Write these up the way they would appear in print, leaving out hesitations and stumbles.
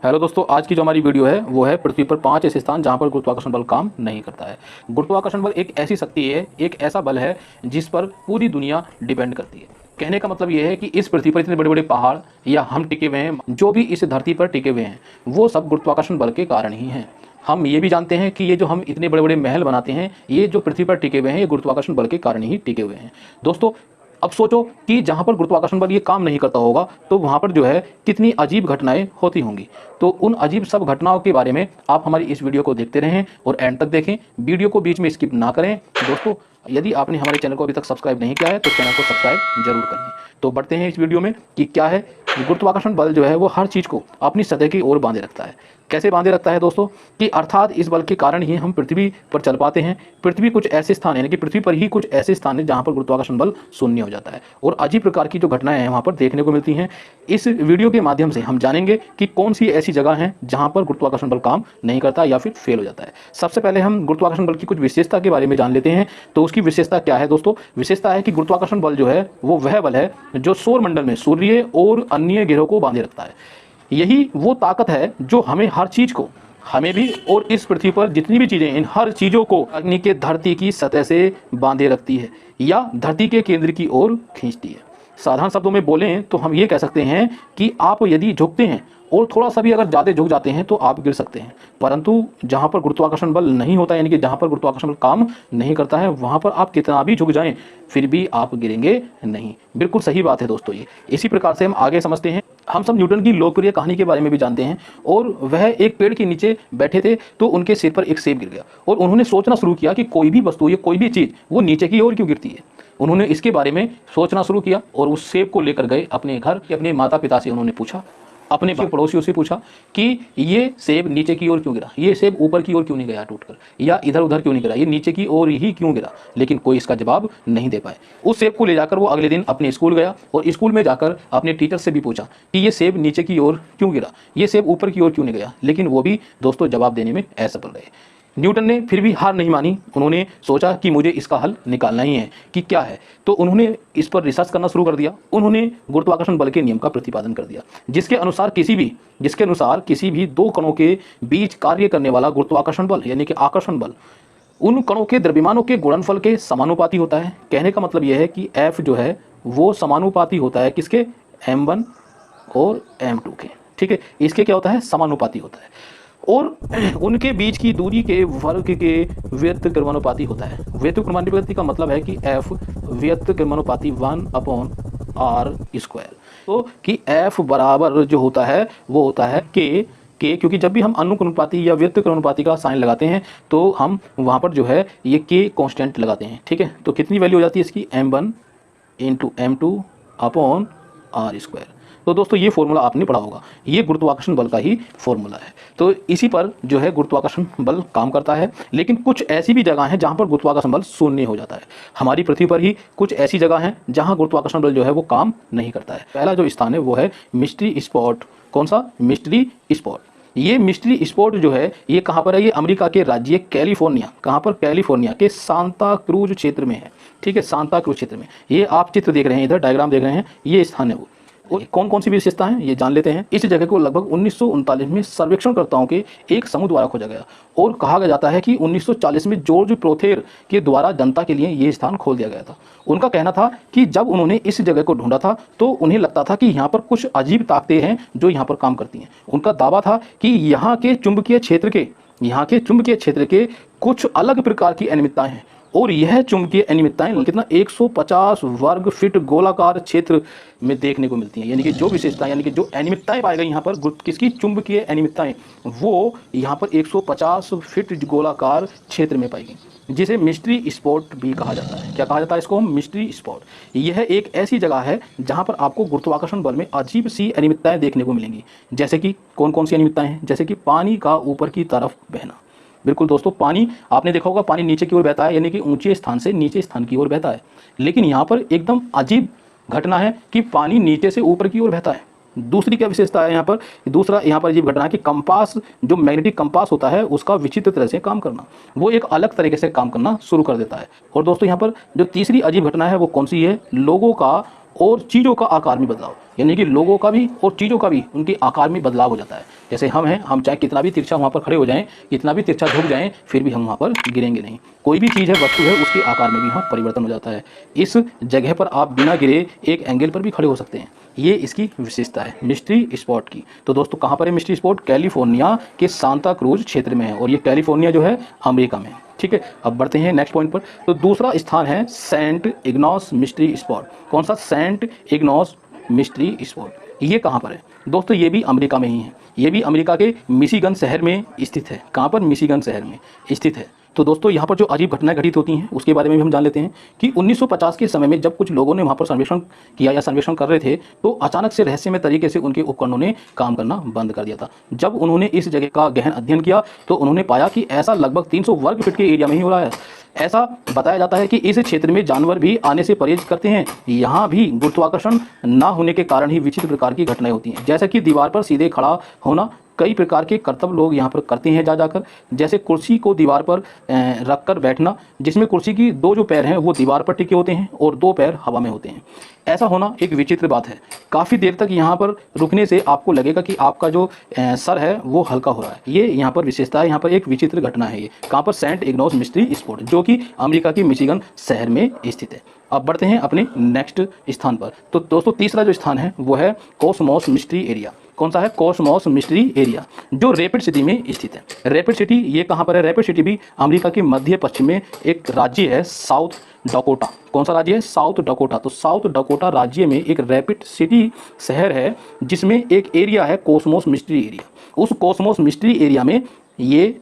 Hello दोस्तों, आज की जो हमारी वीडियो है वो है पृथ्वी पर 5 ऐसे स्थान जहां पर गुरुत्वाकर्षण बल काम नहीं करता है। गुरुत्वाकर्षण बल एक ऐसी शक्ति है, एक ऐसा बल है जिस पर पूरी दुनिया डिपेंड करती है। कहने का मतलब ये है कि इस पृथ्वी पर इतने बड़े बड़े पहाड़ या हम टिके हुए हैं, जो भी इस धरती पर टिके हुए हैं, वो सब गुरुत्वाकर्षण बल के कारण ही हैं। हम ये भी जानते हैं कि ये जो हम इतने बड़े बड़े महल बनाते हैं, ये जो पृथ्वी पर टिके हुए हैं, ये गुरुत्वाकर्षण बल के कारण ही टिके हुए हैं। दोस्तों, अब सोचो कि जहाँ पर गुरुत्वाकर्षण बल ये काम नहीं करता होगा तो वहाँ पर जो है कितनी अजीब घटनाएं होती होंगी। तो उन अजीब सब घटनाओं के बारे में आप हमारी इस वीडियो को देखते रहें और एंड तक देखें, वीडियो को बीच में स्किप ना करें। दोस्तों, यदि आपने हमारे चैनल को अभी तक सब्सक्राइब नहीं किया है तो चैनल को सब्सक्राइब जरूर करें। तो बढ़ते हैं इस वीडियो में कि क्या है गुरुत्वाकर्षण बल। जो है वो हर चीज़ को अपनी सतह की ओर बांधे रखता है। कैसे बांधे रखता है दोस्तों? कि अर्थात इस बल के कारण ही हम पृथ्वी पर चल पाते हैं। पृथ्वी कुछ ऐसे स्थान है, यानी कि पृथ्वी पर ही कुछ ऐसे स्थान है जहां पर गुरुत्वाकर्षण बल शून्य हो जाता है और अजीब प्रकार की जो घटनाएं हैं वहां पर देखने को मिलती हैं। इस वीडियो के माध्यम से हम जानेंगे कि कौन सी ऐसी जगह हैं जहां पर गुरुत्वाकर्षण बल काम नहीं करता या फिर फेल हो जाता है। सबसे पहले हम गुरुत्वाकर्षण बल की कुछ विशेषता के बारे में जान लेते हैं। तो उसकी विशेषता क्या है दोस्तों? विशेषता है कि गुरुत्वाकर्षण बल जो है वो वह बल है जो सौर मंडल में सूर्य और अन्य ग्रहों को बांधे रखता है। यही वो ताकत है जो हमें हर चीज को, हमें भी और इस पृथ्वी पर जितनी भी चीजें, इन हर चीजों को अग्नि के धरती की सतह से बांधे रखती है या धरती के केंद्र की ओर खींचती है। साधारण शब्दों में बोलें तो हम ये कह सकते हैं कि आप यदि झुकते हैं और थोड़ा सा भी अगर ज़्यादा झुक जाते हैं तो आप गिर सकते हैं, परंतु जहाँ पर गुरुत्वाकर्षण बल नहीं होता, यानी कि जहाँ पर गुरुत्वाकर्षण बल काम नहीं करता है, वहाँ पर आप कितना भी झुक जाएं फिर भी आप गिरेंगे नहीं। बिल्कुल सही बात है दोस्तों ये। इसी प्रकार से हम आगे समझते हैं। हम सब न्यूटन की लोकप्रिय कहानी के बारे में भी जानते हैं। और वह एक पेड़ के नीचे बैठे थे तो उनके सिर पर एक सेब गिर गया और उन्होंने सोचना शुरू किया कि कोई भी वस्तु या कोई भी चीज़ वो नीचे की ओर क्यों गिरती है। उन्होंने इसके बारे में सोचना शुरू किया और उस सेब को लेकर गए अपने घर। अपने माता पिता से उन्होंने पूछा, अपने पड़ोसियों से पूछा कि ये सेब नीचे की ओर क्यों गिरा, ये सेब ऊपर की ओर क्यों नहीं गया टूटकर, या इधर उधर क्यों नहीं गिरा, ये नीचे की ओर ही क्यों गिरा। लेकिन कोई इसका जवाब नहीं दे पाए। उस सेब को ले जाकर वो अगले दिन अपने स्कूल गया और स्कूल में जाकर अपने टीचर से भी पूछा कि ये सेब नीचे की ओर क्यों गिरा, ये सेब ऊपर की ओर क्यों नहीं गया। लेकिन वो भी दोस्तों जवाब देने में असफल रहे। न्यूटन ने फिर भी हार नहीं मानी। उन्होंने सोचा कि मुझे इसका हल निकालना ही है कि क्या है। तो उन्होंने इस पर रिसर्च करना शुरू कर दिया। उन्होंने गुरुत्वाकर्षण बल के नियम का प्रतिपादन कर दिया, जिसके अनुसार किसी भी दो कणों के बीच कार्य करने वाला गुरुत्वाकर्षण बल, यानी कि आकर्षण बल, उन कणों के द्रव्यमानों के गुणनफल के समानुपाती होता है। कहने का मतलब यह है कि F जो है वो समानुपाती होता है किसके? m1 और m2 के। ठीक है, इसके क्या होता है? समानुपाती होता है। और उनके बीच की दूरी के वर्ग के व्युत्क्रमानुपाती होता है। व्युत्क्रमानुपाती का मतलब है कि F व्युत्क्रमानुपाती 1/r²। तो कि F बराबर जो होता है वो होता है K। क्योंकि जब भी हम अनुक्रमानुपाती या व्युत्क्रमानुपाती का साइन लगाते हैं तो हम वहाँ पर जो है ये K कांस्टेंट लगाते हैं। ठीक है, तो कितनी वैल्यू हो जाती है इसकी? m1 × m2/r²। तो दोस्तों ये फॉर्मूला आपने पढ़ा होगा, ये गुरुत्वाकर्षण बल का ही फॉर्मूला है। तो इसी पर जो है गुरुत्वाकर्षण बल काम करता है। लेकिन कुछ ऐसी भी जगह हैं जहाँ पर गुरुत्वाकर्षण बल शून्य हो जाता है। हमारी पृथ्वी पर ही कुछ ऐसी जगह हैं जहाँ गुरुत्वाकर्षण बल जो है वो काम नहीं करता है। पहला जो स्थान है वो है मिस्ट्री स्पॉट। कौन सा? Mystery spot. ये मिस्ट्री स्पॉट जो है ये कहाँ पर है? ये अमेरिका के राज्य कैलिफोर्निया। कहाँ पर? कैलिफोर्निया के सांता क्रूज क्षेत्र में है। ठीक है, सांता क्रूज क्षेत्र में। ये आप चित्र देख रहे हैं, इधर डायग्राम देख रहे हैं, ये स्थान है वो। और कौन कौन सी विशेषता है ये जान लेते हैं। इस जगह को लगभग 1939 में सर्वेक्षणकर्ताओं के एक समूह द्वारा खोजा गया और कहा जाता है कि 1940 में जॉर्ज प्रोथेर के द्वारा जनता के लिए ये स्थान खोल दिया गया था। उनका कहना था कि जब उन्होंने इस जगह को ढूंढा था तो उन्हें लगता था कि यहाँ पर कुछ अजीब ताकतें हैं जो यहाँ पर काम करती हैं। उनका दावा था कि यहाँ के चुंबकीय क्षेत्र के कुछ अलग प्रकार की अनियमितताएं हैं और यह चुंबकीय अनियमितताएं कितना 150 वर्ग फीट गोलाकार क्षेत्र में देखने को मिलती हैं। यानी कि जो विशेषताएं, यानी कि जो अनियमितताएं पाई गई यहाँ पर किसकी? चुंबकीय अनियमितताएं, वो यहाँ पर 150 फीट गोलाकार क्षेत्र में पाई गई, जिसे मिस्ट्री स्पॉट भी कहा जाता है। क्या कहा जाता है इसको? Mystery spot. यह एक ऐसी जगह है जहाँ पर आपको गुरुत्वाकर्षण बल में अजीब सी अनियमितताएं देखने को मिलेंगी। जैसे कि कौन कौन सी अनियमितताएं हैं? जैसे कि पानी का ऊपर की तरफ बहना। बिल्कुल दोस्तों, पानी आपने देखा होगा, पानी नीचे की ओर बहता है, यानी कि ऊंचे स्थान से नीचे स्थान की ओर बहता है। लेकिन यहाँ पर एकदम अजीब घटना है कि पानी नीचे से ऊपर की ओर बहता है। दूसरी क्या विशेषता है यहाँ पर, दूसरा यहाँ पर अजीब घटना है कि कंपास, जो मैग्नेटिक कंपास होता है उसका विचित्र तरह से काम करना, वो एक अलग तरीके से काम करना शुरू कर देता है। और दोस्तों यहाँ पर जो तीसरी अजीब घटना है वो कौन सी है, लोगों का और चीज़ों का आकार में बदलाव, यानी कि लोगों का भी और चीज़ों का भी उनके आकार में बदलाव हो जाता है। जैसे हम हैं, हम चाहे कितना भी तिरछा वहाँ पर खड़े हो जाएं, कितना भी तिरछा झुक जाएं, फिर भी हम वहाँ पर गिरेंगे नहीं। कोई भी चीज़ है, वस्तु है, उसके आकार में भी वहाँ परिवर्तन हो जाता है। इस जगह पर आप बिना गिरे एक एंगल पर भी खड़े हो सकते हैं। ये इसकी विशेषता है मिस्ट्री स्पॉट की। तो दोस्तों कहाँ पर है मिस्ट्री स्पॉट, कैलिफोर्निया के सांता क्रूज क्षेत्र में है, और ये कैलिफोर्निया जो है अमेरिका में है। ठीक है, अब बढ़ते हैं नेक्स्ट पॉइंट पर। तो दूसरा स्थान है सेंट इग्नास मिस्ट्री स्पॉट। कौन सा, सेंट इग्नास मिस्ट्री स्पॉट। ये कहाँ पर है दोस्तों, ये भी अमेरिका में ही है। ये भी अमेरिका के मिशिगन शहर में स्थित है। कहाँ पर, मिशिगन शहर में स्थित है। तो दोस्तों यहाँ पर जो अजीब घटनाएं घटित होती हैं उसके बारे में भी हम जान लेते हैं कि 1950 के समय में जब कुछ लोगों ने वहाँ पर सर्वेक्षण किया या सर्वेक्षण कर रहे थे, तो अचानक से रहस्यमय तरीके से उनके उपकरणों ने काम करना बंद कर दिया था। जब उन्होंने इस जगह का गहन अध्ययन किया तो उन्होंने पाया कि ऐसा लगभग 300 वर्ग फीट के एरिया में ही हो रहा है। ऐसा बताया जाता है कि इस क्षेत्र में जानवर भी आने से परहेज करते हैं। यहाँ भी गुरुत्वाकर्षण न होने के कारण ही विचित्र प्रकार की घटनाएं होती हैं, जैसे कि दीवार पर सीधे खड़ा होना। कई प्रकार के कर्तव्य लोग यहाँ पर करते हैं जाकर, जैसे कुर्सी को दीवार पर रख कर बैठना, जिसमें कुर्सी की दो जो पैर हैं वो दीवार पर टिके होते हैं और दो पैर हवा में होते हैं। ऐसा होना एक विचित्र बात है। काफ़ी देर तक यहाँ पर रुकने से आपको लगेगा कि आपका जो सर है वो हल्का हो रहा है। ये यहाँ पर विशेषता है, यहाँ पर एक विचित्र घटना है। ये कहाँ पर, सेंट इग्नास मिस्ट्री स्पॉट, जो कि अमेरिका की मिशिगन शहर में स्थित है। अब बढ़ते हैं अपने नेक्स्ट स्थान पर। तो दोस्तों तीसरा जो स्थान है वो है कॉस्मोस मिस्ट्री एरिया। कौन सा है, कॉस्मोस मिस्ट्री एरिया, जो रैपिड सिटी में स्थित है। रैपिड सिटी ये कहाँ पर है, रैपिड सिटी भी अमेरिका के मध्य पश्चिम में एक राज्य है, साउथ डकोटा। कौन सा राज्य है, साउथ डकोटा। तो साउथ डकोटा राज्य में एक रैपिड सिटी शहर है जिसमें एक एरिया है कॉस्मोस मिस्ट्री एरिया। उस कॉस्मोस मिस्ट्री एरिया में ये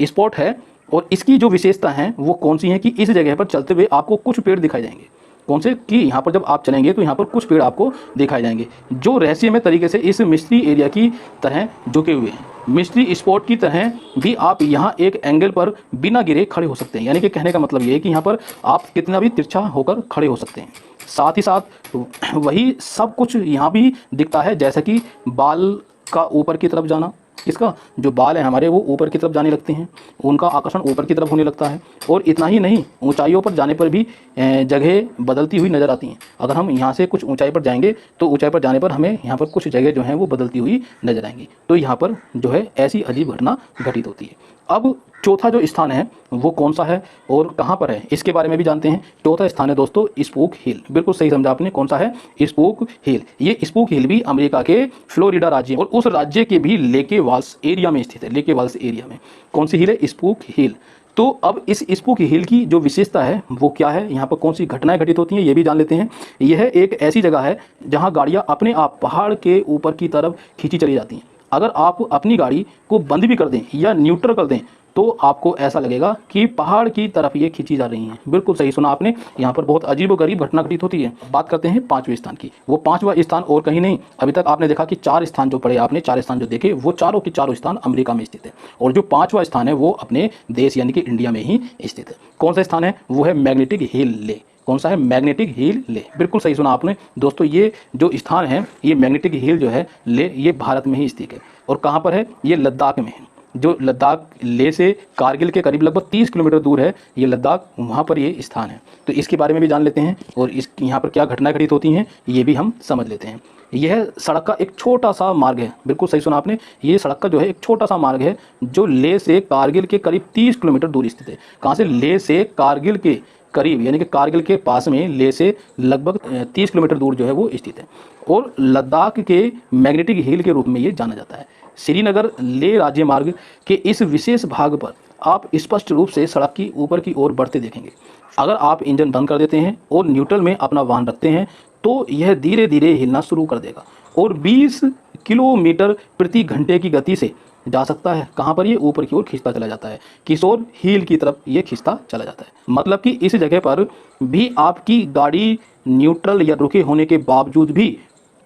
स्पॉट है, और इसकी जो विशेषता है वो कौन सी है कि इस जगह पर चलते हुए आपको कुछ पेड़ दिखाई जाएंगे। कौन से, कि यहाँ पर जब आप चलेंगे तो यहाँ पर कुछ पेड़ आपको दिखाई जाएंगे जो रहस्यमय तरीके से इस मिस्ट्री एरिया की तरह झुके हुए हैं। मिस्ट्री स्पॉट की तरह भी आप यहाँ एक एंगल पर बिना गिरे खड़े हो सकते हैं। यानी कि कहने का मतलब ये है कि यहाँ पर आप कितना भी तिरछा होकर खड़े हो सकते हैं। साथ ही साथ वही सब कुछ यहाँ भी दिखता है, जैसा कि बाल का ऊपर की तरफ जाना, इसका जो बाल है हमारे वो ऊपर की तरफ जाने लगते हैं, उनका आकर्षण ऊपर की तरफ होने लगता है। और इतना ही नहीं, ऊंचाइयों पर जाने पर भी जगह बदलती हुई नज़र आती हैं। अगर हम यहाँ से कुछ ऊंचाई पर जाएंगे तो ऊंचाई पर जाने पर हमें यहाँ पर कुछ जगह जो हैं वो बदलती हुई नजर आएंगी। तो यहाँ पर जो है ऐसी अजीब घटना घटित होती है। अब चौथा जो स्थान है वो कौन सा है और कहाँ पर है, इसके बारे में भी जानते हैं। चौथा स्थान है दोस्तों स्पूक हिल। बिल्कुल सही समझा आपने, कौन सा है, स्पूक हिल। ये स्पूक हिल भी अमेरिका के फ्लोरिडा राज्य और उस राज्य के भी लेके वाल्स एरिया में स्थित है। लेके वाल्स एरिया में कौन सी हिल है, स्पूक हिल। तो अब इस स्पूक हिल की जो विशेषता है वो क्या है, यहाँ पर कौन सी घटनाएं घटित होती हैं ये भी जान लेते हैं। यह एक ऐसी जगह है जहाँ गाड़ियाँ अपने आप पहाड़ के ऊपर की तरफ खींची चली जाती हैं। अगर आप अपनी गाड़ी को बंद भी कर दें या न्यूट्रल कर दें तो आपको ऐसा लगेगा कि पहाड़ की तरफ ये खींची जा रही हैं। बिल्कुल सही सुना आपने, यहाँ पर बहुत अजीबोगरीब घटना घटित होती है। बात करते हैं पांचवें स्थान की। वो पांचवा स्थान और कहीं नहीं, अभी तक आपने देखा कि चार स्थान जो पढ़े आपने, चार स्थान जो देखे वो चारों के चारों स्थान अमेरिका में स्थित है, और जो पांचवा स्थान है वो अपने देश यानी कि इंडिया में ही स्थित है। कौन सा स्थान है, वो है मैग्नेटिक हिल ले। कौन सा है, मैग्नेटिक हिल ले। बिल्कुल सही सुना आपने दोस्तों, ये जो स्थान है ये मैग्नेटिक हिल जो है ले, ये भारत में ही स्थित है। और कहाँ पर है, ये लद्दाख में है। जो लद्दाख ले से कारगिल के करीब लगभग 30 किलोमीटर दूर है ये लद्दाख, वहाँ पर ये स्थान है। तो इसके बारे में भी जान लेते हैं और इस यहाँ पर क्या घटनाएं घटित होती हैं ये भी हम समझ लेते हैं। यह सड़क का एक छोटा सा मार्ग है। बिल्कुल सही सुना आपने, ये सड़क का जो है एक छोटा सा मार्ग है जो ले से कारगिल के करीब 30 किलोमीटर दूर स्थित है। कहाँ से, ले से कारगिल के करीब, यानी कि कारगिल के पास में ले से लगभग 30 किलोमीटर दूर जो है वो स्थित है। और लद्दाख के मैग्नेटिक हिल के रूप में ये जाना जाता है। श्रीनगर ले राज्य मार्ग के इस विशेष भाग पर आप स्पष्ट रूप से सड़क की ऊपर की ओर बढ़ते देखेंगे। अगर आप इंजन बंद कर देते हैं और न्यूट्रल में अपना वाहन रखते हैं तो यह धीरे धीरे हिलना शुरू कर देगा और 20 किलोमीटर प्रति घंटे की गति से जा सकता है। कहाँ पर, ये ऊपर की ओर खींचता चला जाता है, किशोर हिल की तरफ ये खींचता चला जाता है। मतलब कि इस जगह पर भी आपकी गाड़ी न्यूट्रल या रुके होने के बावजूद भी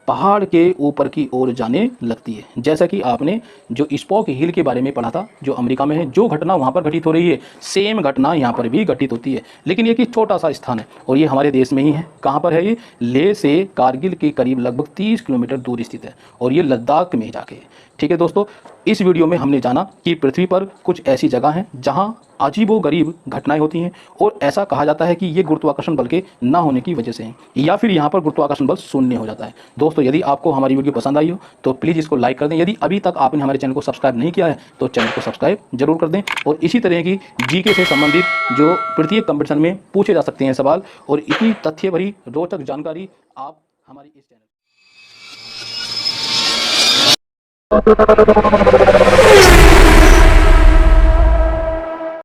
पहाड़ के ऊपर की ओर जाने लगती है। जैसा कि आपने जो स्पोक हिल के बारे में पढ़ा था, जो अमेरिका में है, जो घटना वहाँ पर घटित हो रही है सेम घटना यहाँ पर भी घटित होती है, लेकिन ये कि छोटा सा स्थान है और ये हमारे देश में ही है। कहाँ पर है ये? लेह से कारगिल के करीब लगभग 30 किलोमीटर दूर स्थित है और ये लद्दाख में जाके है। ठीक है दोस्तों, इस वीडियो में हमने जाना कि पृथ्वी पर कुछ ऐसी जगह हैं जहां अजीबोगरीब घटनाएं होती हैं और ऐसा कहा जाता है कि ये गुरुत्वाकर्षण बल के ना होने की वजह से हैं, या फिर यहाँ पर गुरुत्वाकर्षण बल शून्य हो जाता है। दोस्तों, यदि आपको हमारी वीडियो पसंद आई हो तो प्लीज़ इसको लाइक कर दें। यदि अभी तक आपने हमारे चैनल को सब्सक्राइब नहीं किया है तो चैनल को सब्सक्राइब जरूर कर दें और इसी तरह की जीके से संबंधित जो प्रत्येक कंपटीशन में पूछे जा सकते हैं सवाल और इतनी तथ्य भरी रोचक जानकारी आप हमारी इस चैनल